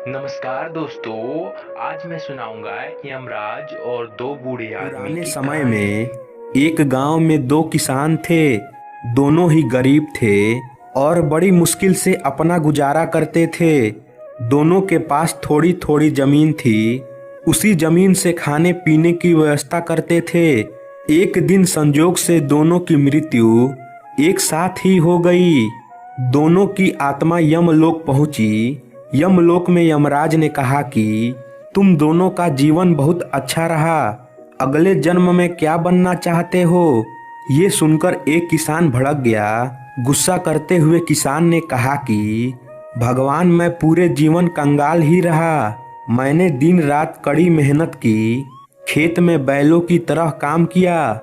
नमस्कार दोस्तों। आज मैं सुनाऊंगा यमराज और दो बूढ़े आदमी पुराने की समय कहानी। में एक गांव में दो किसान थे। दोनों ही गरीब थे और बड़ी मुश्किल से अपना गुजारा करते थे। दोनों के पास थोड़ी थोड़ी जमीन थी। उसी जमीन से खाने पीने की व्यवस्था करते थे। एक दिन संजोग से दोनों की मृत्यु एक साथ ही हो गई। दोनों की आत्मा यमलोक पहुंची। यमलोक में यमराज ने कहा कि तुम दोनों का जीवन बहुत अच्छा रहा। अगले जन्म में क्या बनना चाहते हो? ये सुनकर एक किसान भड़क गया। गुस्सा करते हुए किसान ने कहा कि भगवान, मैं पूरे जीवन कंगाल ही रहा। मैंने दिन रात कड़ी मेहनत की, खेत में बैलों की तरह काम किया,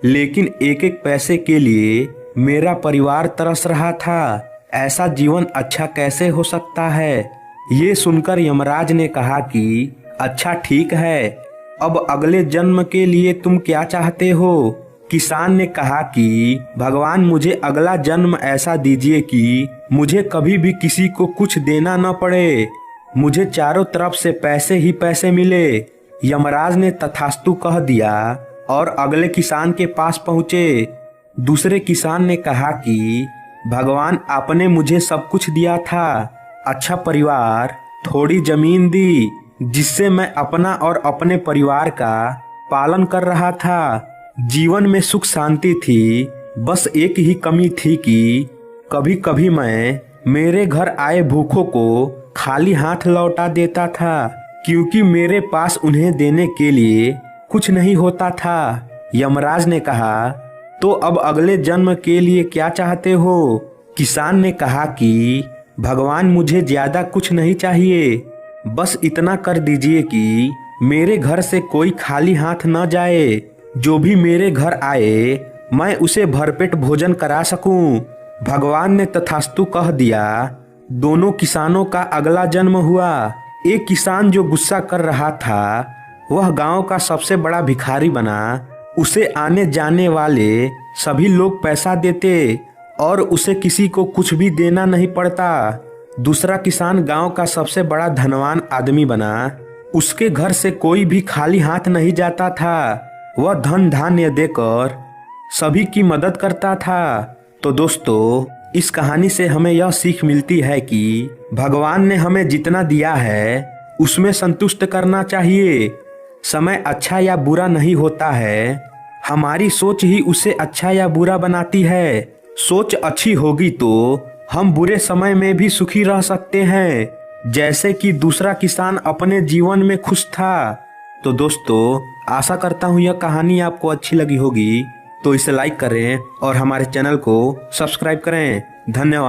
लेकिन एक एक पैसे के लिए मेरा परिवार तरस रहा था। ऐसा जीवन अच्छा कैसे हो सकता है? ये सुनकर यमराज ने कहा कि अच्छा ठीक है, अब अगले जन्म के लिए तुम क्या चाहते हो? किसान ने कहा कि भगवान, मुझे अगला जन्म ऐसा दीजिए कि मुझे कभी भी किसी को कुछ देना न पड़े। मुझे चारों तरफ से पैसे ही पैसे मिले। यमराज ने तथास्तु कह दिया और अगले किसान के पास पहुंचे। दूसरे किसान ने कहा कि भगवान, आपने मुझे सब कुछ दिया था, अच्छा परिवार, थोड़ी जमीन दी, जिससे मैं अपना और अपने परिवार का पालन कर रहा था। जीवन में सुख शांति थी। बस एक ही कमी थी कि कभी कभी मैं मेरे घर आए भूखों को खाली हाथ लौटा देता था, क्योंकि मेरे पास उन्हें देने के लिए कुछ नहीं होता था। यमराज ने कहा, तो अब अगले जन्म के लिए क्या चाहते हो? किसान ने कहा कि भगवान, मुझे ज्यादा कुछ नहीं चाहिए। बस इतना कर दीजिए कि मेरे घर से कोई खाली हाथ न जाए। जो भी मेरे घर आए मैं उसे भरपेट भोजन करा सकूं। भगवान ने तथास्तु कह दिया। दोनों किसानों का अगला जन्म हुआ। एक किसान जो गुस्सा कर रहा था, वह गांव का सबसे बड़ा भिखारी बना। उसे आने जाने वाले सभी लोग पैसा देते और उसे किसी को कुछ भी देना नहीं पड़ता। दूसरा किसान गांव का सबसे बड़ा धनवान आदमी बना। उसके घर से कोई भी खाली हाथ नहीं जाता था। वह धन धान्य देकर सभी की मदद करता था। तो दोस्तों, इस कहानी से हमें यह सीख मिलती है कि भगवान ने हमें जितना दिया है उसमें संतुष्ट करना चाहिए। समय अच्छा या बुरा नहीं होता है, हमारी सोच ही उसे अच्छा या बुरा बनाती है। सोच अच्छी होगी तो हम बुरे समय में भी सुखी रह सकते हैं, जैसे कि दूसरा किसान अपने जीवन में खुश था। तो दोस्तों, आशा करता हूँ यह कहानी आपको अच्छी लगी होगी। तो इसे लाइक करें और हमारे चैनल को सब्सक्राइब करें। धन्यवाद।